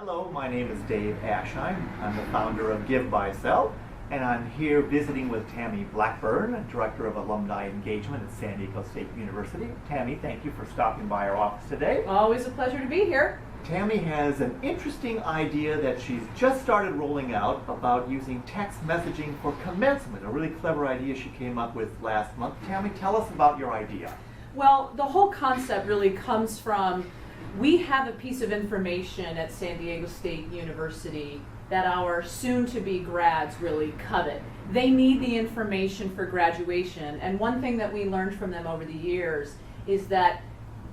Hello, my name is Dave Ashheim. I'm the founder of Give, Buy, Sell, and I'm here visiting with Tammy Blackburn, Director of Alumni Engagement at San Diego State University. Tammy, thank you for stopping by our office today. Always a pleasure to be here. Tammy has an interesting idea that she's just started rolling out about using text messaging for commencement, a really clever idea she came up with last month. Tammy, tell us about your idea. Well, the whole concept really comes from, we have a piece of information at San Diego State University that our soon-to-be grads really covet. They need the information for graduation, and one thing that we learned from them over the years is that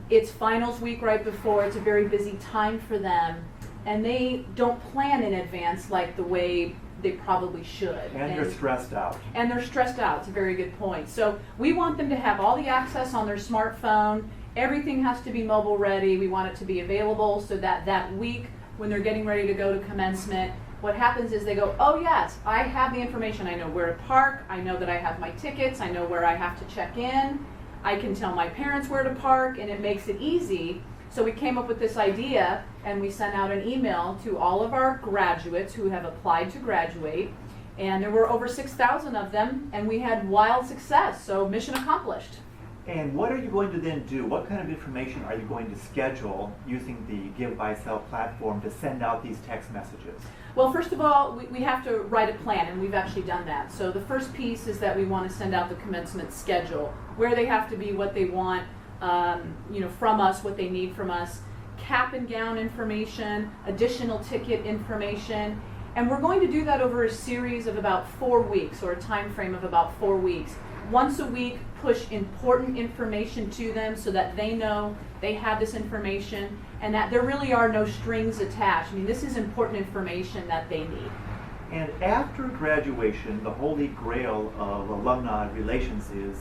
it's finals week right before, it's a very busy time for them, and they don't plan in advance like the way they probably should. And they're stressed out. And they're stressed out, it's a very good point. So we want them to have all the access on their smartphone. Everything has to be mobile ready. We want it to be available so that that week when they're getting ready to go to commencement, what happens is they go, oh yes, I have the information. I know where to park. I know that I have my tickets. I know where I have to check in. I can tell my parents where to park, and it makes it easy. So we came up with this idea, and we sent out an email to all of our graduates who have applied to graduate, and there were over 6,000 of them, and we had wild success, so mission accomplished. And what are you going to then do? What kind of information are you going to schedule using the Give, Buy, Sell platform to send out these text messages? Well, first of all, we have to write a plan, and we've actually done that. So the first piece is that we want to send out the commencement schedule, where they have to be, what they want from us, what they need from us, cap and gown information, additional ticket information, and we're going to do that over a series of about 4 weeks, or a time frame of about 4 weeks. Once a week, push important information to them so that they know they have this information and that there really are no strings attached. I mean, this is important information that they need. And after graduation, the holy grail of alumni relations is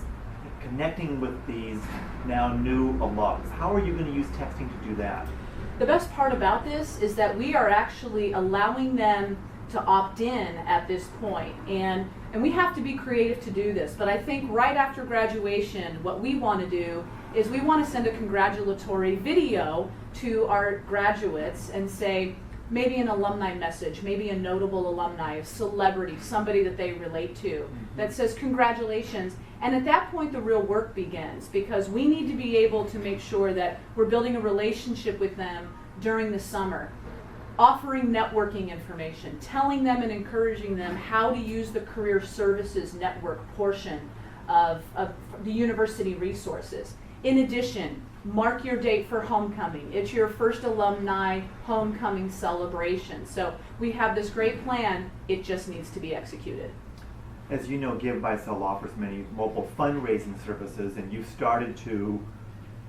connecting with these now new alums. How are you going to use texting to do that? The best part about this is that we are actually allowing them to opt in at this point, and we have to be creative to do this, but I think right after graduation what we want to do is we want to send a congratulatory video to our graduates and say maybe an alumni message, maybe a notable alumni, a celebrity, somebody that they relate to, that says congratulations. And at that point the real work begins, because we need to be able to make sure that we're building a relationship with them during the summer, offering networking information, telling them and encouraging them how to use the career services network portion of the university resources. In addition, mark your date for homecoming. It's your first alumni homecoming celebration. So we have this great plan, it just needs to be executed. As you know, Give, Buy, Sell offers many mobile fundraising services, and you've started to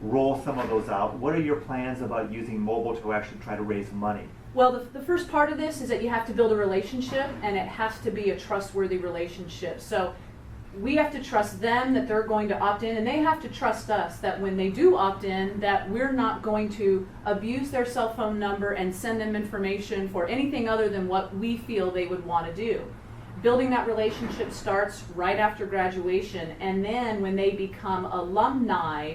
roll some of those out. What are your plans about using mobile to actually try to raise money? Well, the first part of this is that you have to build a relationship, and it has to be a trustworthy relationship. So we have to trust them that they're going to opt in, and they have to trust us that when they do opt in, that we're not going to abuse their cell phone number and send them information for anything other than what we feel they would want to do. Building that relationship starts right after graduation, and then when they become alumni,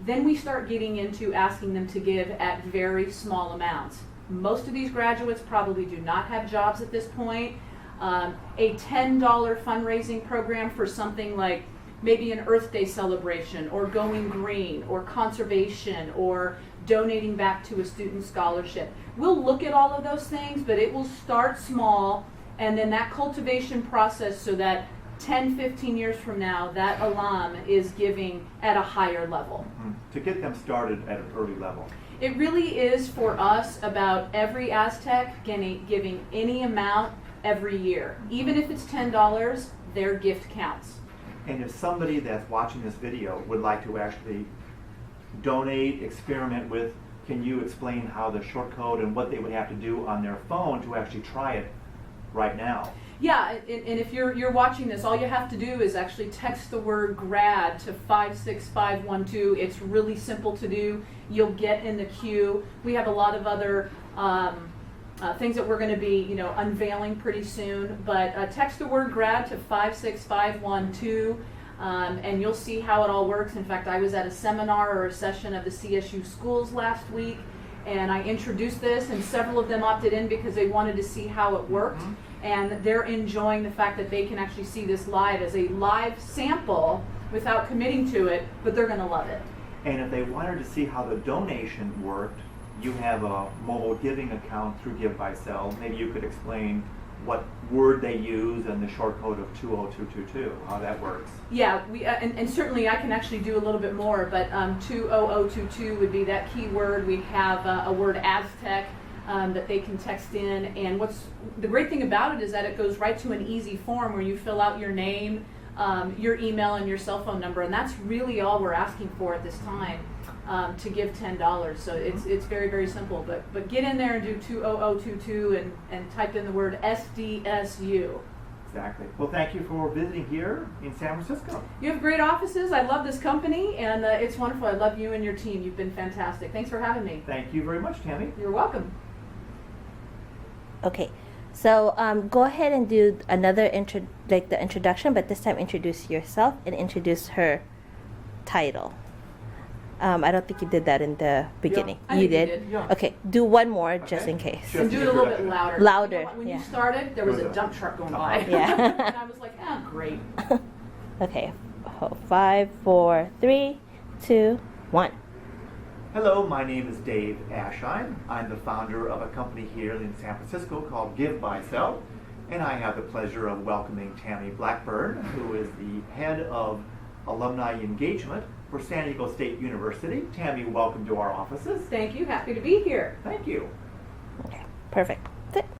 then we start getting into asking them to give at very small amounts. Most of these graduates probably do not have jobs at this point. A $10 fundraising program for something like maybe an Earth Day celebration, or going green, or conservation, or donating back to a student scholarship. We'll look at all of those things, but it will start small, and then that cultivation process so that 10, 15 years from now, that alum is giving at a higher level. To get them started at an early level. It really is for us about every Aztec giving any amount every year. Even if it's $10, their gift counts. And if somebody that's watching this video would like to actually donate, experiment with, can you explain how the short code and what they would have to do on their phone to actually try it right now? Yeah, and if you're watching this, all you have to do is actually text the word GRAD to 56512. It's really simple to do. You'll get in the queue. We have a lot of other things that we're going to be, unveiling pretty soon. But text the word GRAD to 56512, and you'll see how it all works. In fact, I was at a seminar or a session of the CSU schools last week, And I introduced this, and several of them opted in because they wanted to see how it worked. And they're enjoying the fact that they can actually see this live as a live sample without committing to it, but they're going to love it. And if they wanted to see how the donation worked, you have a mobile giving account through Give by Cell. Maybe you could explain what word they use and the short code of 20222, how that works. Yeah, and certainly I can actually do a little bit more, but 20022 would be that keyword. We have a word Aztec that they can text in, and what's the great thing about it is that it goes right to an easy form where you fill out your name, your email, and your cell phone number, and that's really all we're asking for at this time to give $10. So it's very, very simple, but get in there and do 20022 and type in the word SDSU. Exactly. Well, thank you for visiting here in San Francisco. You have great offices. I love this company, and it's wonderful. I love you and your team. You've been fantastic. Thanks for having me. Thank you very much, Tammy. You're welcome. Okay, so go ahead and do another the introduction, but this time introduce yourself and introduce her title. I don't think you did that in the beginning. I You think you did? did. Yeah. Okay, do one more just Okay. in case. Sure. And do it a little bit louder. Louder, You know what, when yeah. you started, there was There a was a- dump truck going by. Yeah. And I was like, oh, great. Okay, 5, 4, 3, 2, 1. Hello, my name is Dave Ashine. I'm the founder of a company here in San Francisco called Give by Cell, and I have the pleasure of welcoming Tammy Blackburn, who is the head of alumni engagement for San Diego State University. Tammy, welcome to our offices. Thank you. Happy to be here. Thank you. Okay, perfect. That's it.